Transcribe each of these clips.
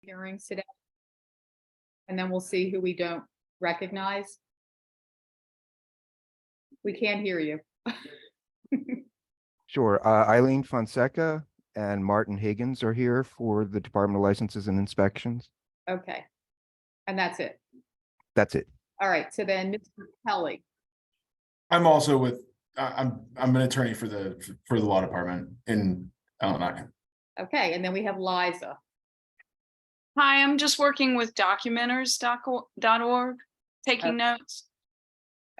hearings today. And then we'll see who we don't recognize. We can't hear you. Sure. Eileen Fonseca and Martin Higgins are here for the Department of Licenses and Inspections. Okay. And that's it. That's it. All right. So then Mr. Kelly. I'm also with, I'm an attorney for the law department in Illinois. Okay. And then we have Liza. Hi, I'm just working with documenters.org, taking notes.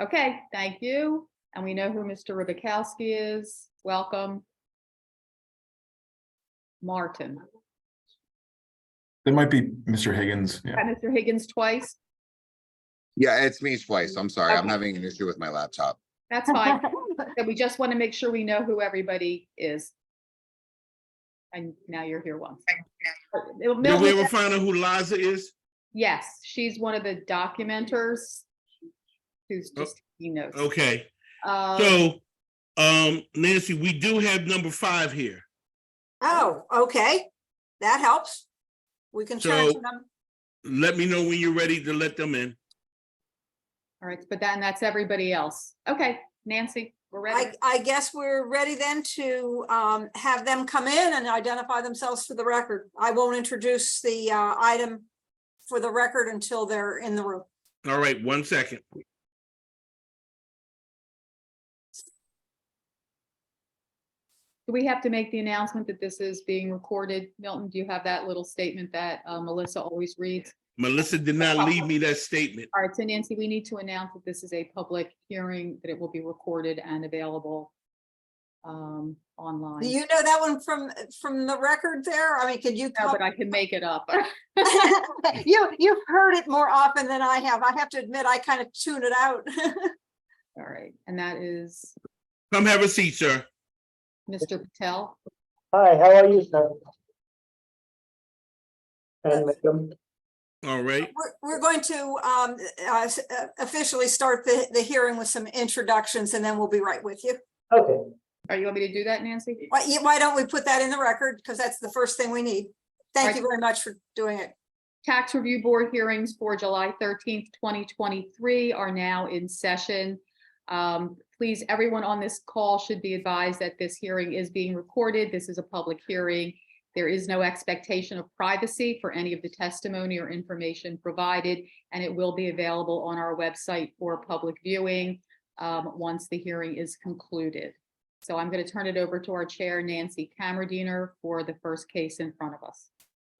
Okay. Thank you. And we know who Mr. Ribikowski is. Welcome. Martin. That might be Mr. Higgins. Yeah. Got Mr. Higgins twice. Yeah, it's me twice. I'm sorry. I'm Okay. having an issue with my laptop. That's fine. So we just want to make sure we know who everybody is. And now you're here once. Did we ever find out who Liza is? Yes, she's one of the documenters who's just taking notes. Okay, Um, so, Nancy, we do have number 5 here. Oh, okay. That helps. We can turn to So- them. Let me know when you're ready to let them in. All right, but then that's everybody else. Okay, Nancy, we're ready. I guess we're ready then to have them come in and identify themselves for the record. I won't introduce the item for the record until they're in the room. All right, 1 second. Do we have to make the announcement that this is being recorded? Milton, do you have that little statement that Melissa always reads? Melissa did not leave me that statement. All right, so Nancy, we need to announce that this is a public hearing, that it will be recorded and available online. Do you know that one from the record there? I mean, could you? No, but I can make it up. You've heard it more often than I have. I have to admit, I kind of tune it out. All right, and that is Come have a seat, sir. Mr. Patel. Hi, how are you, sir? And madam, All right, We're going to officially start the hearing with some introductions, and then we'll be right with you. okay, All right, you want me to do that, Nancy? Why don't we put that in the record? Because that's the first thing we need. Thank you very much for doing it. Tax Review Board hearings for July 13th, 2023 are now in session. Please, everyone on this call should be advised that this hearing is being recorded. This is a public hearing. There is no expectation of privacy for any of the testimony or information provided, and it will be available on our website for public viewing once the hearing is concluded. So I'm going to turn it over to our chair, Nancy Kamerdiner, for the first case in front of us.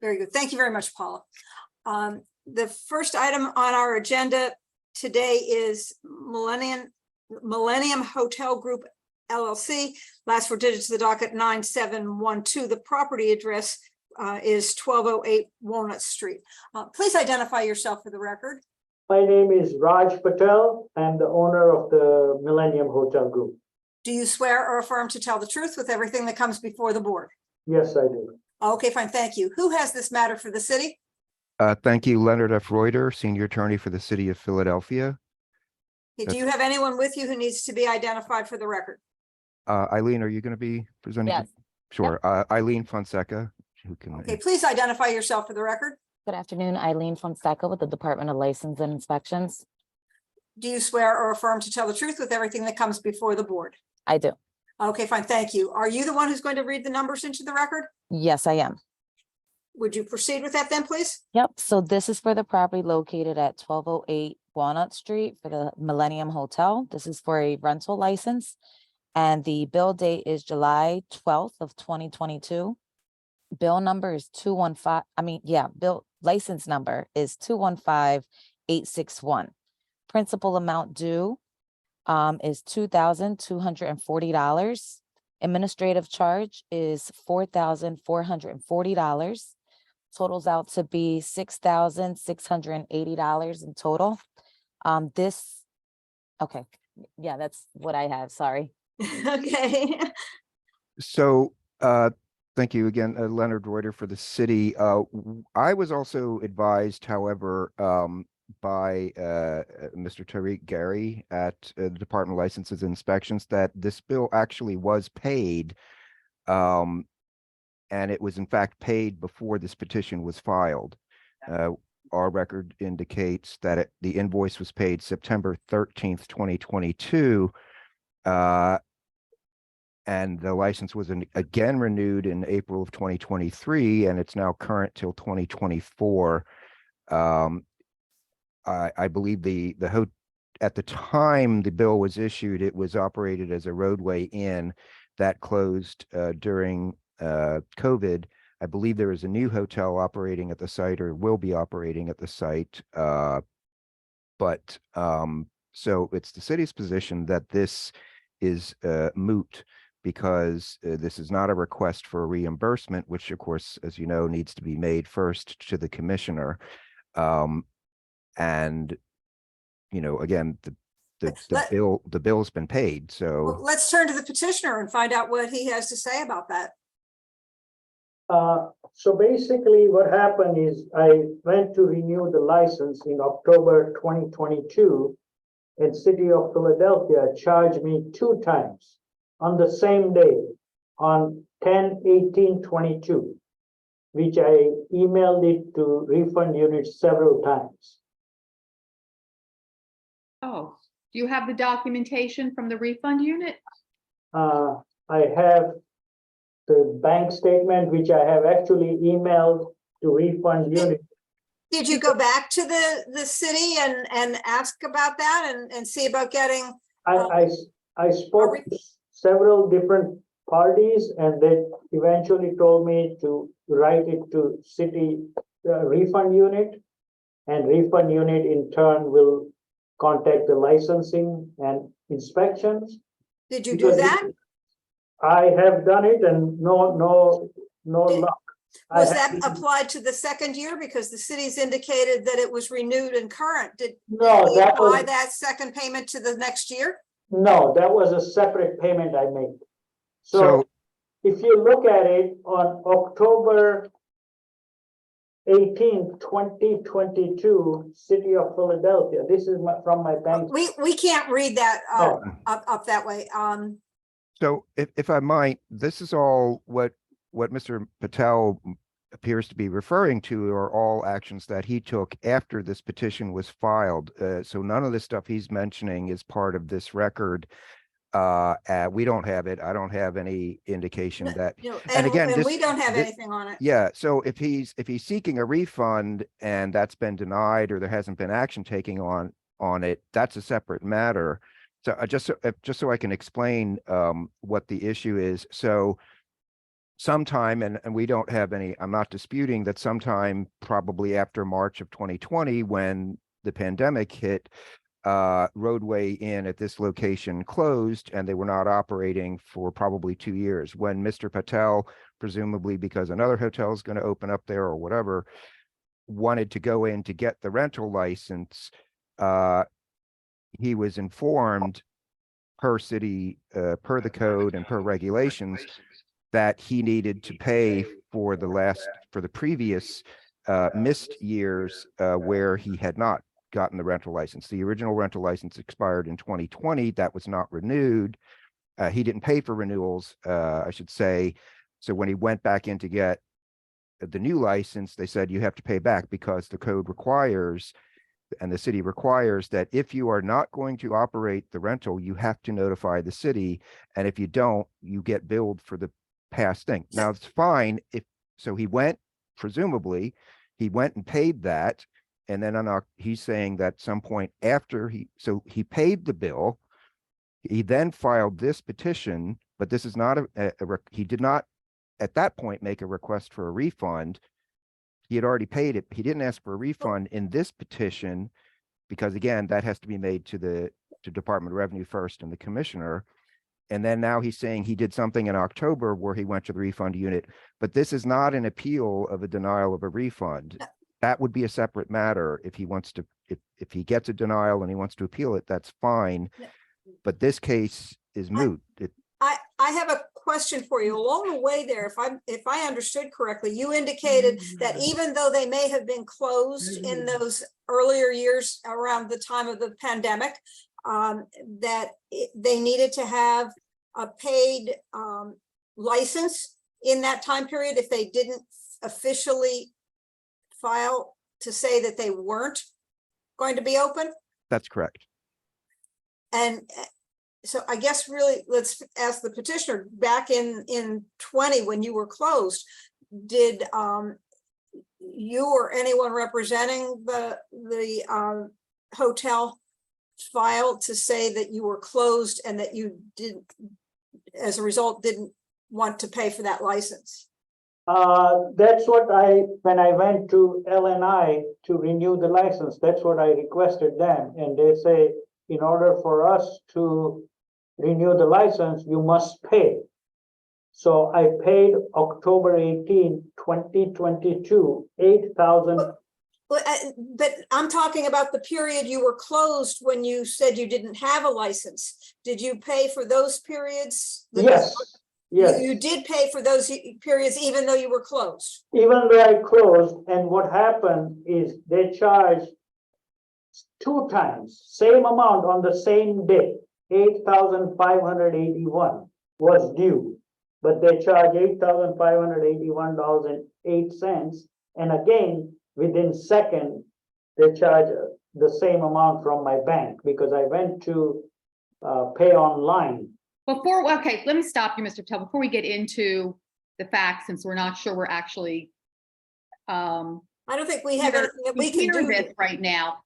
Very good. Thank you very much, Paula. The first item on our agenda today is Millennium Hotel Group LLC. Last 4 digits of the docket 9712. The property address is 1208 Walnut Street. Please identify yourself for the record. my name is Raj Patel. I'm the owner of the Millennium Hotel Group. Do you swear or affirm to tell the truth with everything that comes before the board? Yes, I do. Okay, fine. Thank you. Who has this matter for the city? Thank you, Leonard F. Reuter, Senior Attorney for the City of Philadelphia. Do you have anyone with you who needs to be identified for the record? Eileen, are you going to be presenting? Yes. Sure. Eileen Fonseca, who can. Okay, please identify yourself for the record. Good afternoon, Eileen Fonseca with the Department of License and Inspections. Do you swear or affirm to tell the truth with everything that comes before the board? I do. Okay, fine. Thank you. Are you the one who's going to read the numbers into the record? Yes, I am. Would you proceed with that then, please? Yep. So this is for the property located at 1208 Walnut Street for the Millennium Hotel. This is for a rental license. And the bill date is July 12th of 2022. Bill number is 215, bill license number is 215861. Principal amount due is $2,240. Administrative charge is $4,440. Totals out to be $6,680 in total. That's what I have. Sorry. Okay. So, thank you again, Leonard Reuter for the city. I was also advised, however, by Mr. Tariq Gary at the Department of Licenses and Inspections that this bill actually was paid and it was in fact paid before this petition was filed. Our record indicates that the invoice was paid September 13th, 2022. And the license was again renewed in April of 2023, and it's now current till 2024. I believe at the time the bill was issued, it was operated as a roadway inn that closed during COVID. I believe there is a new hotel operating at the site, or will be operating at the site. So it's the city's position that this is moot, because this is not a request for a reimbursement, which of course, as you know, needs to be made first to the commissioner. And, you know, again, the bill's been paid, Well, so. let's turn to the petitioner and find out what he has to say about that. So basically what happened is I went to renew the license in October 2022, and City of Philadelphia charged me 2 times on the same day, on 10/18/22, which I emailed it to refund units several times. Oh, do you have the documentation from the refund unit? I have the bank statement, which I have actually emailed to refund unit. Did you go back to the city and ask about that and see about getting? I spoke to several different parties, and they eventually told me to write it to city refund unit, and refund unit in turn will contact the licensing and inspections. Did you do that? I have done it, and no luck. Was that applied to the second year? Because the city's indicated that it was renewed and current. Did No, we that apply was, that second payment to the next year? no, that was a separate payment I made. So if you look at it on October 18th, 2022, City of Philadelphia, this is from my bank. We can't read that Oh. up that way. So if I might, this is all what Mr. Patel appears to be referring to are all actions that he took after this petition was filed. So none of the stuff he's mentioning is part of this record. We don't have it. I don't have any indication that. You know, And again, and this- we don't have thi- anything on it. Yeah, so if he's seeking a refund and that's been denied, or there hasn't been action taking on it, that's a separate matter. So just so I can explain what the issue is. So sometime, and we don't have any, I'm not disputing that sometime probably after March of 2020, when the pandemic hit, Roadway Inn at this location closed, and they were not operating for probably 2 years. When Mr. Patel, presumably because another hotel is going to open up there or whatever, wanted to go in to get the rental license, he was informed per city, per the code and per regulations, that he needed to pay for the previous missed years where he had not gotten the rental license. The original rental license expired in 2020. That was not renewed. He didn't pay for renewals, I should say. So when he went back in to get the new license, they said you have to pay back, because the code requires, and the city requires, that if you are not going to operate the rental, you have to notify the city. And if you don't, you get billed for the past thing. Now, it's fine so he went, presumably, he went and paid that. And then he's saying that some point after he paid the bill, he then filed this petition, but this is not he did not at that point make a request for a refund. He had already paid it. He didn't ask for a refund in this petition, because again, that has to be made to Department of Revenue first and the commissioner. And then now he's saying he did something in October where he went to the refund unit, but this is not an appeal of a denial of a refund. That would be a separate matter. If he wants to, if he gets a denial and he wants to appeal it, that's fine. But this case is moot. I have a question for you. Along the way there, if I understood correctly, you indicated that even though they may have been closed in those earlier years around the time of the pandemic, that they needed to have a paid license in that time period if they didn't officially file to say that they weren't going to be open? That's correct. And so I guess really, let's ask the petitioner, back in 20, when you were closed, did you or anyone representing the hotel file to say that you were closed and that you didn't, as a result, didn't want to pay for that license? That's what when I went to LNI to renew the license, that's what I requested them. And they say, in order for us to renew the license, you must pay. So I paid October 18, 2022, $8,000. But I'm talking about the period you were closed when you said you didn't have a license. Did you pay for those periods? Yes, yes. You did pay for those periods even though you were closed? Even though I closed, and what happened is they charged 2 times, same amount on the same day, 8,581 was due. But they charge $8,581.08. And again, within second, they charge the same amount from my bank because I went to pay online. Okay, let me stop you, Mr. Patel, before we get into the facts, since we're not sure we're actually I don't think we have anything that we can hear do. this right now.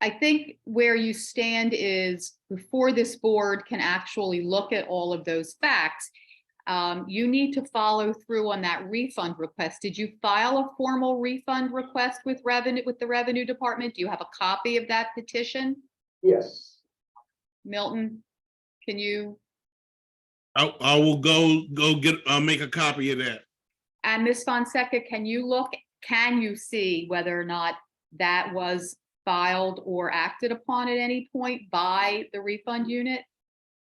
I think where you stand is before this board can actually look at all of those facts, you need to follow through on that refund request. Did you file a formal refund request with the Revenue Department? Do you have a copy of that petition? Yes. Milton, can you? I will go get, make a copy of that. And Ms. Fonseca, can you see whether or not that was filed or acted upon at any point by the refund unit?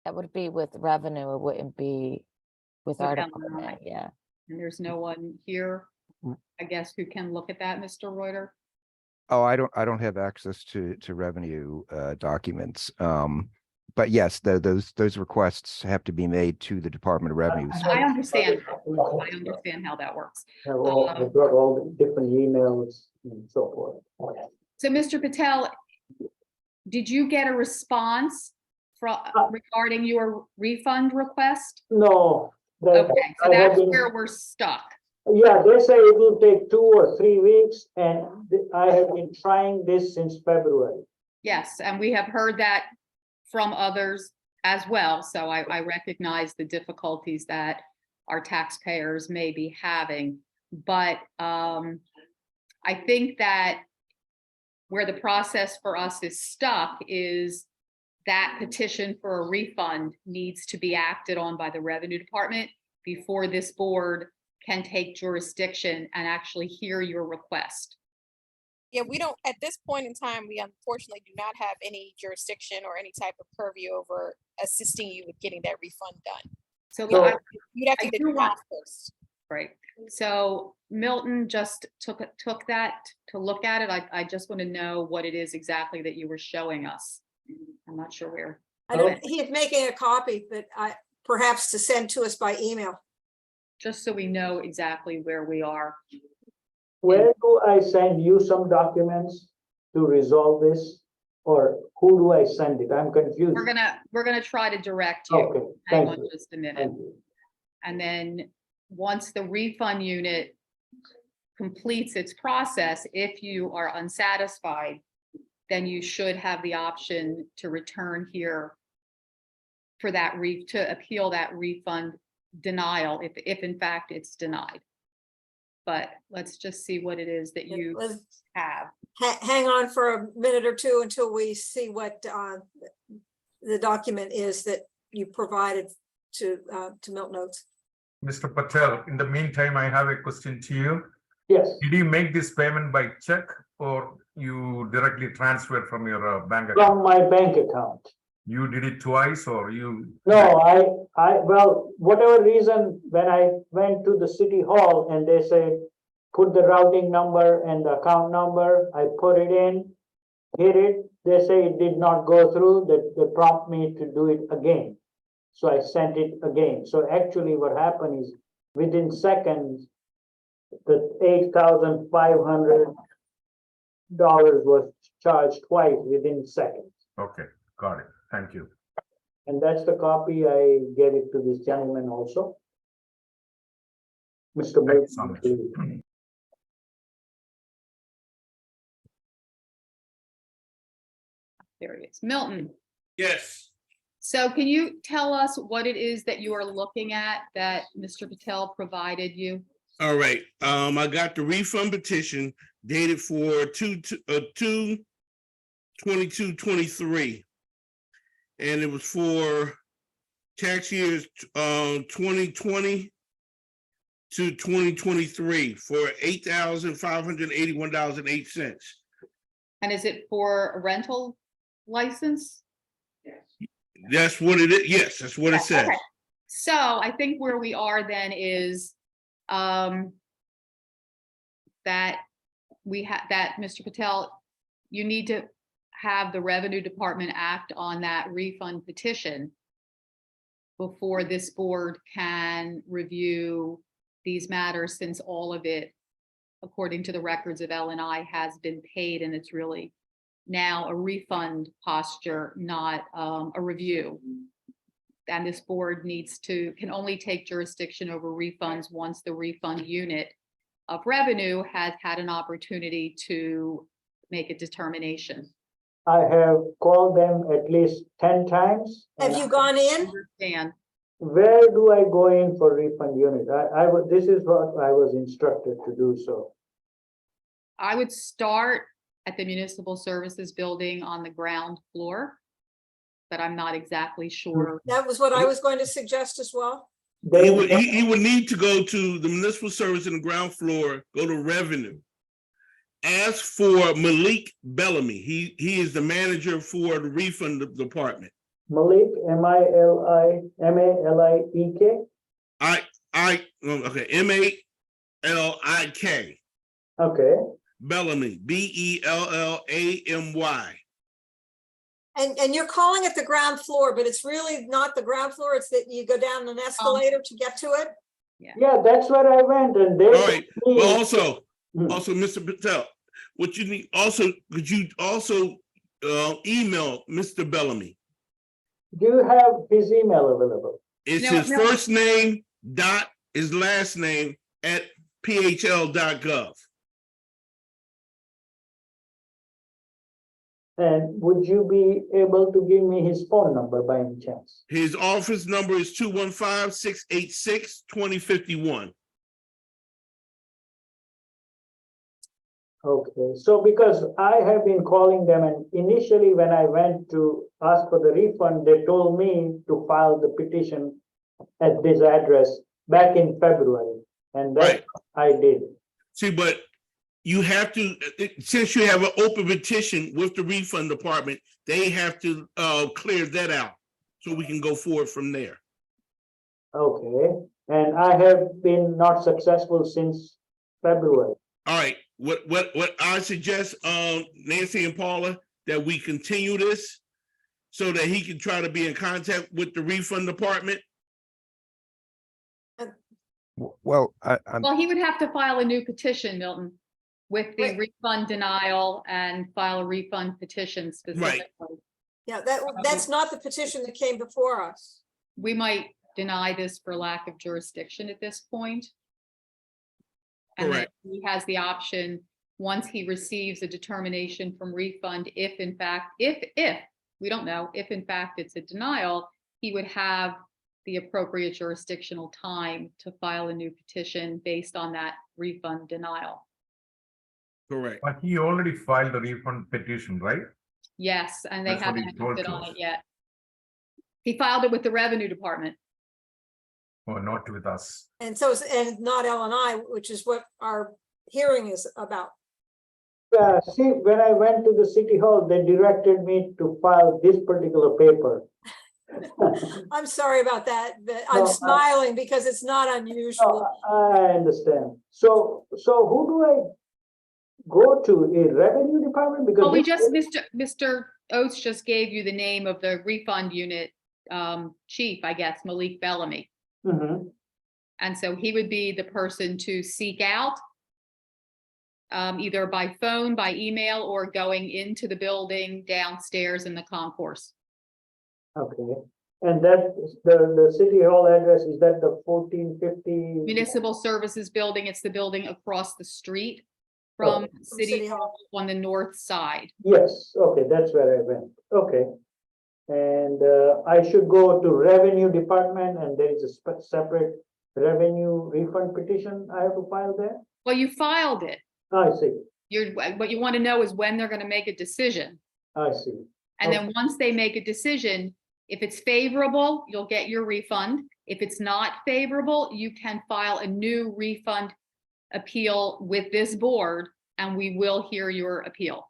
That would be with revenue. It wouldn't be with our With department, LNI. yeah. And there's no one here, I guess, who can look at that, Mr. Reuter? Oh, I don't have access to revenue documents. But yes, those requests have to be made to the Department of Revenue. I understand. I understand how that works. I brought all the different emails and so forth. So, Mr. Patel, did you get a response regarding your refund request? No. Okay, so that's where we're stuck. Yeah, they say it will take 2 or 3 weeks, and I have been trying this since February. Yes, and we have heard that from others as well. So I recognize the difficulties that our taxpayers may be having. But I think that where the process for us is stuck is that petition for a refund needs to be acted on by the Revenue Department before this board can take jurisdiction and actually hear your request. Yeah, we don't, at this point in time, we unfortunately do not have any jurisdiction or any type of purview over assisting you with getting that refund done. So You'd have to I get do the want- first. right. So Milton just took that to look at it. I just want to know what it is exactly that you were showing us. I'm not sure where. He's making a copy, but perhaps to send to us by email. Just so we know exactly where we are. Where do I send you some documents to resolve this? Or who do I send it? I'm confused. We're gonna try to direct you. Okay, Hang thank on you. just a minute. Thank you. And then once the refund unit completes its process, if you are unsatisfied, then you should have the option to return here for that to appeal that refund denial if in fact it's denied. But let's just see what it is that you Let's have. hang on for a minute or two until we see what the document is that you provided to Milton Oates. Mr. Patel, in the meantime, I have a question to you. Yes, Did you make this payment by check or you directly transferred from your bank account? from my bank account. You did it twice or you? No, well, whatever reason, when I went to the city hall and they said, put the routing number and the account number, I put it in, hit it, they say it did not go through, that they prompt me to do it again. So I sent it again. So actually what happened is within seconds, the $8,500 was charged twice within seconds. Okay, got it. Thank you. And that's the copy I gave it to this gentleman also. Mr. Thank you so much. Milton. There he is. Milton, Yes. so can you tell us what it is that you are looking at that Mr. Patel provided you? All right, I got the refund petition dated for 2/22/23. And it was for tax years 2020 to 2023 for $8,581.08. And is it for a rental license? That's what it is. Yes, that's what it Okay, says. okay. So I think where we are then is that we have, that Mr. Patel, you need to have the Revenue Department act on that refund petition before this board can review these matters, since all of it, according to the records of L&I, has been paid, and it's really now a refund posture, not a review. And this board can only take jurisdiction over refunds once the refund unit of revenue has had an opportunity to make a determination. I have called them at least 10 times. Have you gone in? Understand? Where do I go in for refund unit? This is what I was instructed to do so. I would start at the Municipal Services Building on the ground floor, but I'm not exactly sure. That was what I was going to suggest as well. He would need to go to the municipal service in the ground floor, go to revenue. Ask for Malik Bellamy. He is the manager for the refund department. Malik, M-A-L-I-E-K? Okay, M-A-L-I-K. Okay, Bellamy, B-E-L-L-A-M-Y. And you're calling it the ground floor, but it's really not the ground floor. It's that you go down an escalator to get to it. yeah, that's where I went and they. All right, but also, Hmm. Mr. Patel, what you need, could you also email Mr. Bellamy? Do you have his email available? It's No, his no. first name dot his last name at phl.gov. And would you be able to give me his phone number by any chance? His office number is 215-686-2051. Okay, so because I have been calling them and initially when I went to ask for the refund, they told me to file the petition at this address back in February. And that I did. See, but you have to, since you have an open petition with the refund department, they have to clear that out so we can go forward from there. Okay, and I have been not successful since February. All right, what I suggest, Nancy and Paula, that we continue this so that he can try to be in contact with the refund department. Well, Well, he would have to file a new petition, Milton, with the Right. refund denial and file a refund petition specifically. Yeah, that's not the petition that came before us. We might deny this for lack of jurisdiction at this point. And then Correct. he has the option, once he receives a determination from refund, if in fact, if, we don't know, if in fact it's a denial, he would have the appropriate jurisdictional time to file a new petition based on that refund denial. Correct. But he already filed the refund petition, right? Yes, and they That's what he haven't told acted on us. it yet. He filed it with the Revenue Department. Or not with us. And so, and not L&I, which is what our hearing is about. See, when I went to the city hall, they directed me to file this particular paper. I'm sorry about that, but No, I'm I- smiling because it's not unusual. I understand. So who do I go to? A revenue department? Because Well, we this- just, Mr. Oates just gave you the name of the refund unit chief, I guess, Malik Bellamy. Mhm. And so he would be the person to seek out, either by phone, by email, or going into the building downstairs in the concourse. Okay, and that, the city hall address, is that the 1450? Municipal Services Building, it's the building across the street from City City Hall on the north side. Yes, okay, that's where I went, okay. And I should go to revenue department and there is a separate revenue refund petition I have to file there? Well, you filed it. I see, What you want to know is when they're going to make a decision. I see, And then once they make a decision, if it's favorable, you'll get your refund. If it's not favorable, you can file a new refund appeal with this board and we will hear your appeal.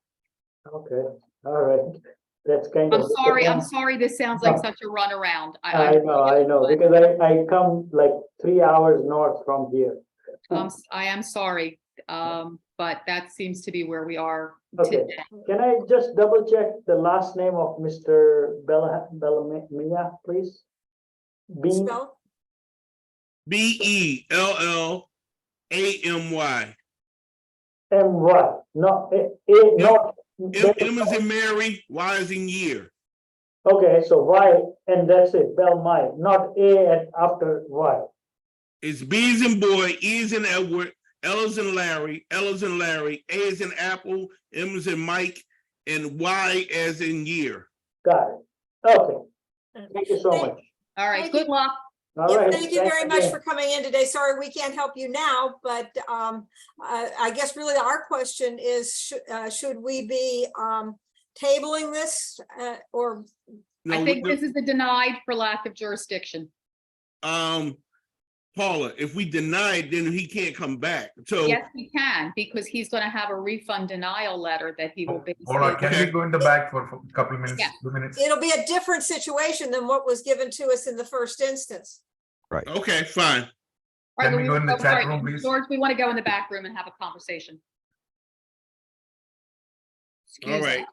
okay, all right. That's kind of. I'm sorry, this sounds like such a runaround. I know, because I come like 3 hours north from here. I am sorry, but that seems to be where we are Okay, today. can I just double check the last name of Mr. Bellamia, please? Spell? Bellamy. M-Y, no, no. M is in Mary, Y is in year. Okay, so Y, and that's it, Belmai, not A after Y. It's B is in boy, E is in Edward, L is in Larry, A is in Apple, M is in Mike, and Y as in year. Got it. Okay. Thank you so much. All right, Thank good you. luck. All Yeah, right. thank you thanks very much again. for coming in today. Sorry, we can't help you now, but I guess really our question is, should we be tabling this or? I No, think this is a denied for lack of jurisdiction. Paula, if we deny it, then he can't come back. So Yes, he can, because he's going to have a refund denial letter that he will base Hold on, his- can we go in the back for a couple minutes, Yeah. 2 minutes? It'll be a different situation than what was given to us in the first instance. okay, fine. All right, Can we go in the all chat right, room, please? George, we want to go in the back room and have a conversation. All Excuse right. me.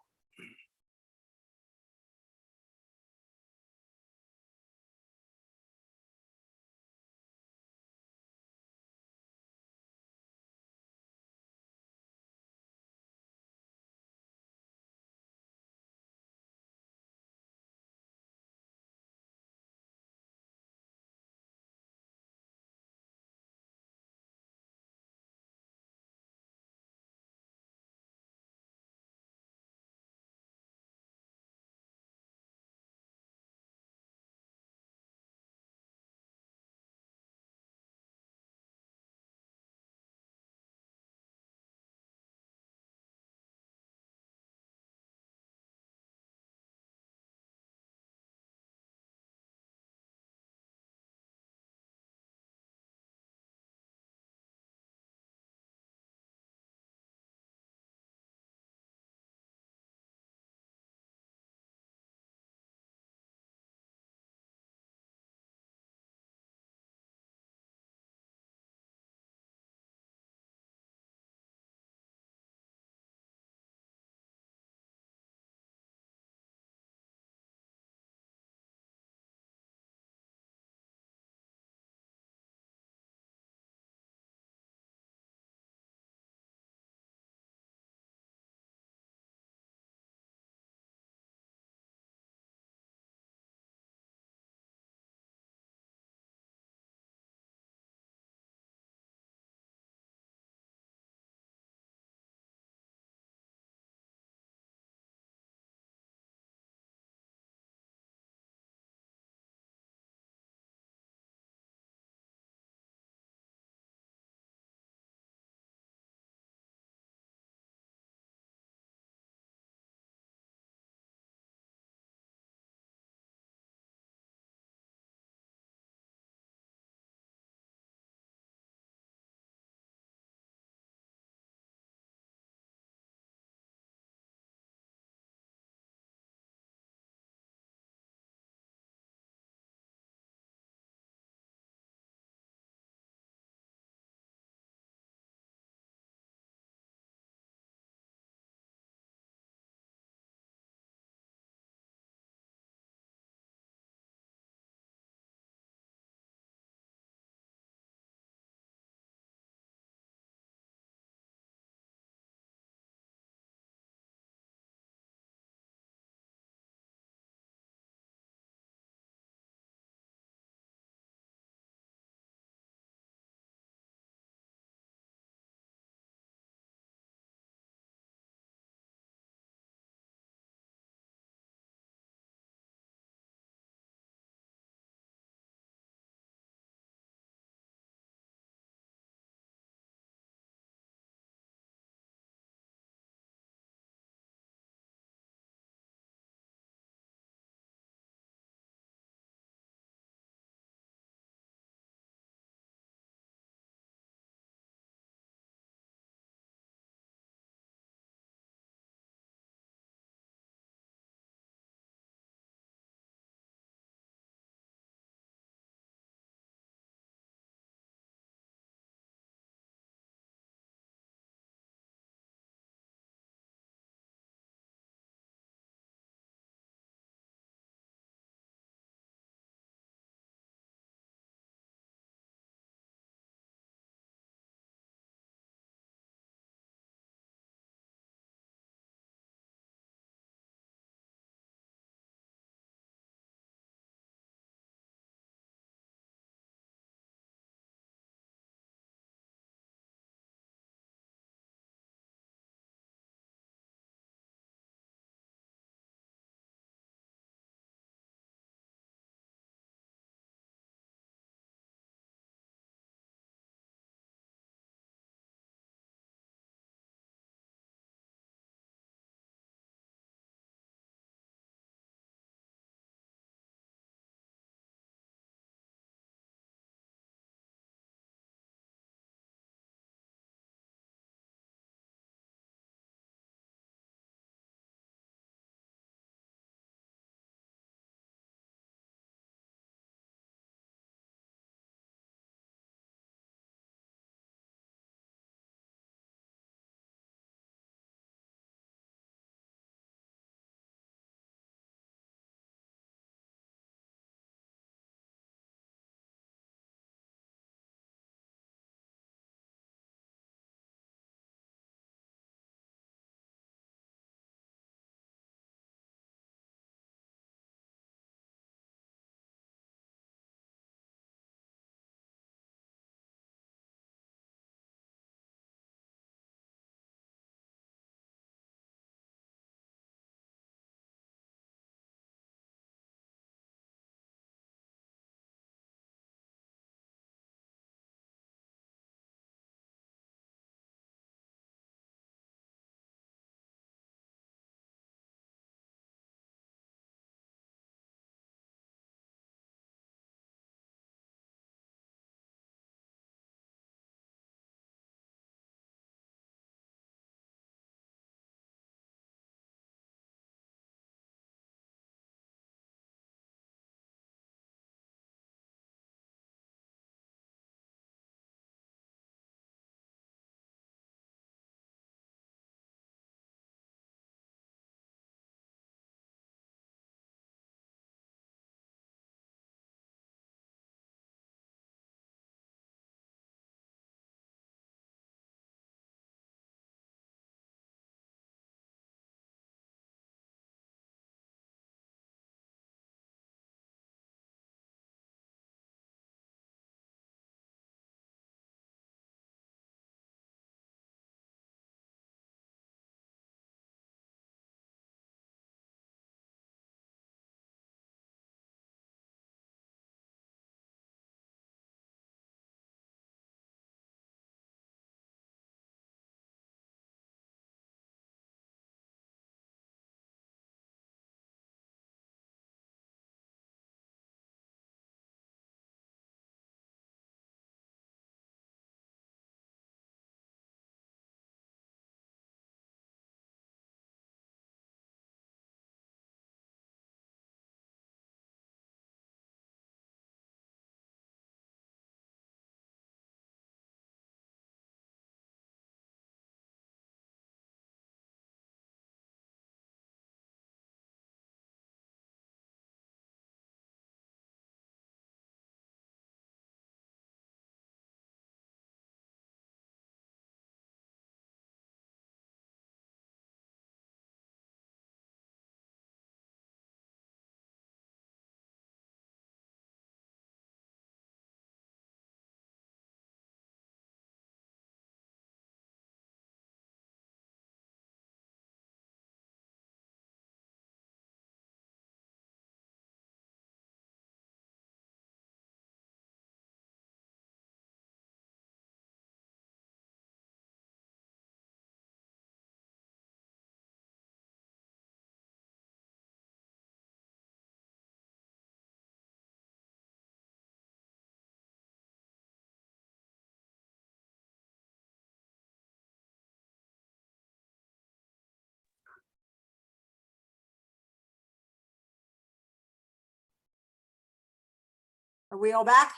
we all back?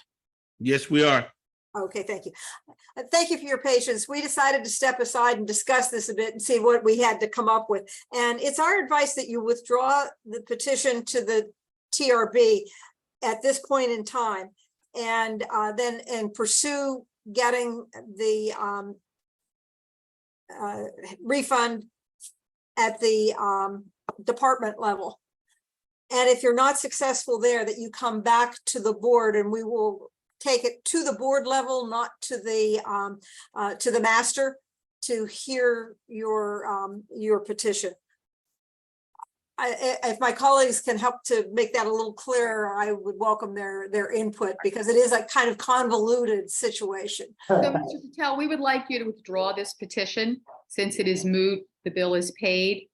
Yes, we are. Okay, thank you. Thank you for your patience. We decided to step aside and discuss this a bit and see what we had to come up with. And it's our advice that you withdraw the petition to the TRB at this point in time and then pursue getting the refund at the department level. And if you're not successful there, that you come back to the board and we will take it to the board level, not to the master, to hear your petition. If my colleagues can help to make that a little clearer, I would welcome their input because it is a kind of convoluted situation. So, Mr. Patel, we would like you to withdraw this petition since it is moot, the bill is paid.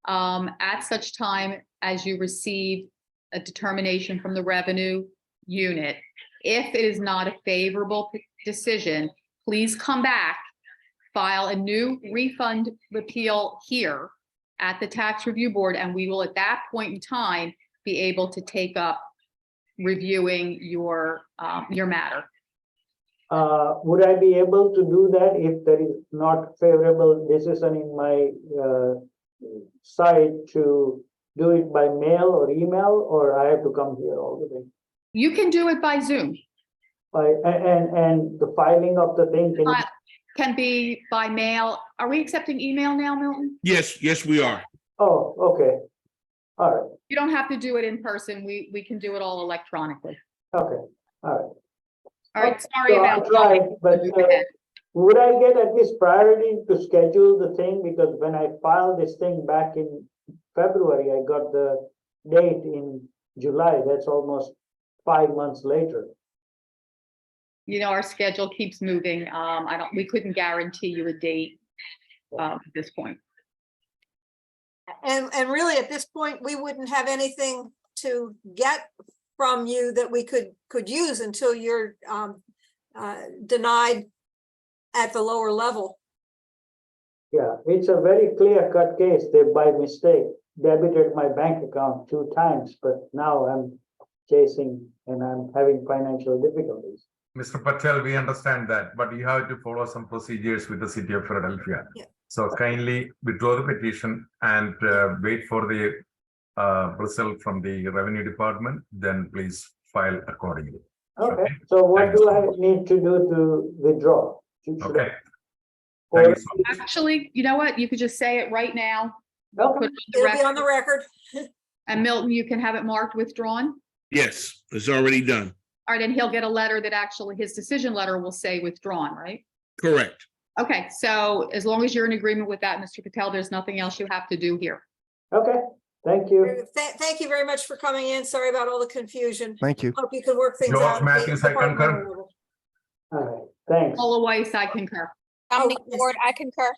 At such time as you receive a determination from the revenue unit, if it is not a favorable decision, please come back, file a new refund appeal here at the tax review board, and we will at that point in time be able to take up reviewing your matter. Would I be able to do that if there is not favorable decision in my side to do it by mail or email, or I have to come here all the way? You can do it by Zoom. And the filing of the thing Can be by mail. Are we accepting email now, Milton? Yes, yes, we are. Oh, okay. All right. You don't have to do it in person. We can do it all electronically. Okay. All right. All right, sorry So about. I'll try, but would I get at least priority to schedule the thing? Because when I filed this thing back in February, I got the date in July. That's almost 5 months later. You know, our schedule keeps moving. We couldn't guarantee you a date at this point. And really, at this point, we wouldn't have anything to get from you that we could use until you're denied at the lower level. Yeah, it's a very clear-cut case. They by mistake debited my bank account 2 times, but now I'm chasing and I'm having financial difficulties. Mr. Patel, we understand that, but you have to follow some procedures with the city of Philadelphia. Yeah. So kindly withdraw the petition and wait for the result from the revenue department, then please file accordingly. Okay, so what Thank do you. I need to do to withdraw? Should I- Okay. Thank you so much. Actually, you know what? You could just say it right now. Okay. Put it on the It'll be on the record. record. And Milton, you can have it marked withdrawn. Yes, it's already done. All right, and he'll get a letter that actually his decision letter will say withdrawn, right? Correct. Okay, so as long as you're in agreement with that, Mr. Patel, there's nothing else you have to do here. Okay, thank you. Thank you very much for coming in. Sorry about all the confusion. Thank you. Hope you can work things George out. at the Matthews, I concur. departmental level. All right, thanks. Paula Weiss, I concur. Dominic yes. Ward, I concur.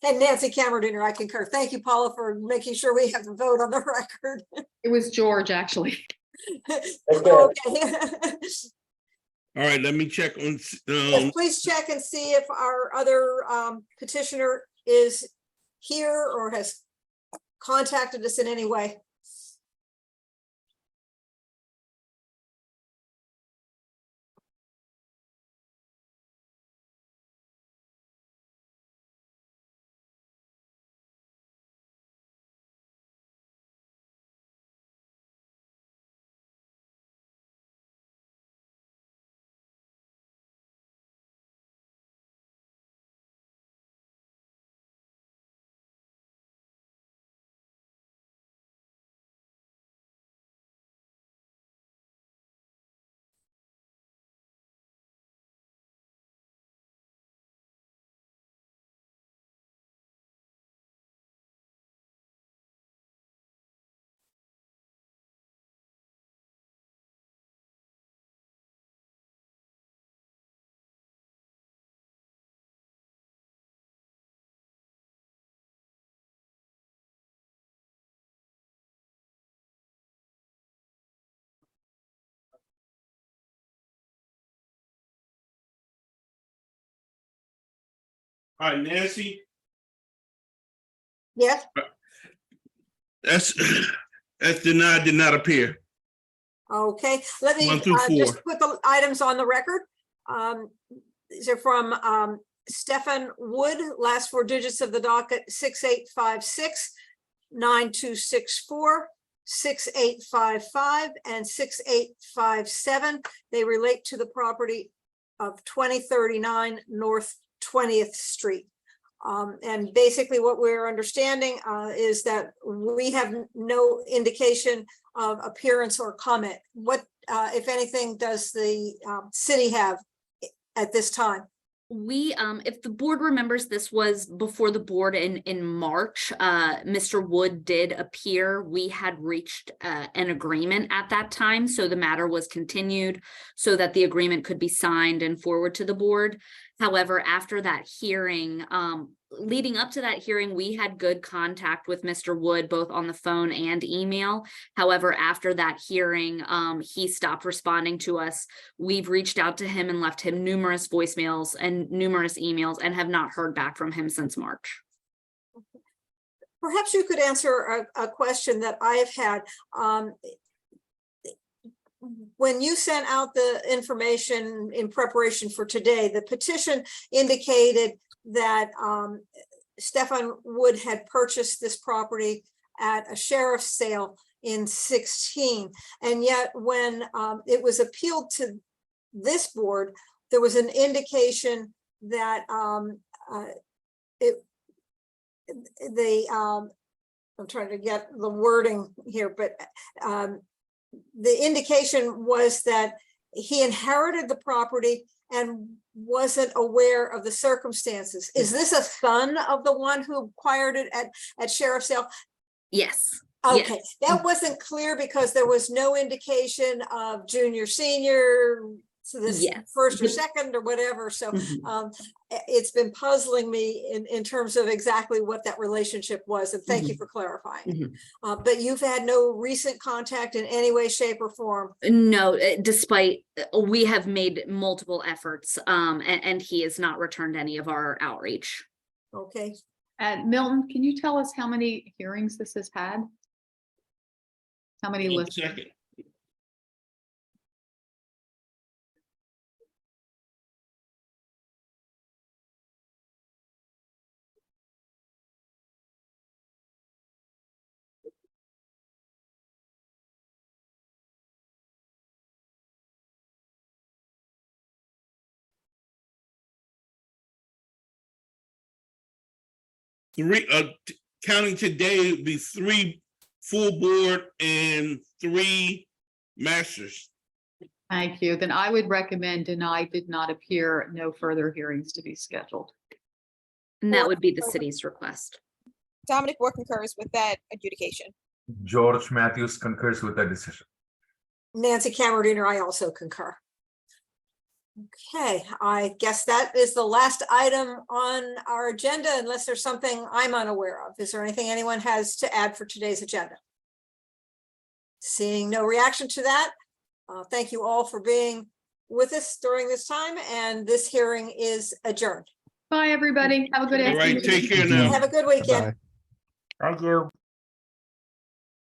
And Nancy Cameron, I concur. Thank you, Paula, for making sure we have the vote on the record. It was George, actually. Okay. Okay. All right, let me check on, Yes, please check and see if our other petitioner is here or has contacted us in any way. all right, Nancy, Yes, that's denied, did not appear. Okay, let me 1 through 4. just put the items on the record. These are from Stefan Wood, last four digits of the docket, 6856, 9264, 6855, and 6857. They relate to the property of 2039 North 20th Street. And basically what we're understanding is that we have no indication of appearance or comment. What, if anything, does the city have at this time? We, if the board remembers, this was before the board in March. Mr. Wood did appear. We had reached an agreement at that time, so the matter was continued so that the agreement could be signed and forward to the board. However, after that hearing, leading up to that hearing, we had good contact with Mr. Wood, both on the phone and email. However, after that hearing, he stopped responding to us. We've reached out to him and left him numerous voicemails and numerous emails and have not heard back from him since March. Perhaps you could answer a question that I've had. When you sent out the information in preparation for today, the petition indicated that Stefan Wood had purchased this property at a sheriff's sale in 2016. And yet when it was appealed to this board, there was an indication that I'm trying to get the wording here, but the indication was that he inherited the property and wasn't aware of the circumstances. Is this a son of the one who acquired it at sheriff's sale? Yes. Okay, Yes. that wasn't clear because there was no indication of junior, senior, so this Yes. first or second or whatever. So it's been puzzling me in terms of exactly what that relationship was. And thank you for clarifying. But you've had no recent contact in any way, shape, or form. No, despite we have made multiple efforts, and he has not returned any of our outreach. Okay. And Milton, can you tell us how many hearings this has had? How many One lists? second. Counting today would be 3 full board and 3 masters. Thank you. Then I would recommend denied, did not appear, no further hearings to be scheduled. And that would be the city's request. Dominic Moore concurs with that adjudication. George Matthews concurs with that decision. Nancy Cameradiner, I also concur. Okay, I guess that is the last item on our agenda, unless there's something I'm unaware of. Is there anything anyone has to add for today's agenda? Seeing no reaction to that, thank you all for being with us during this time, and this hearing is adjourned. Bye, everybody. Have a good All right, afternoon. take care now. Have a good weekend. Bye. Thank you.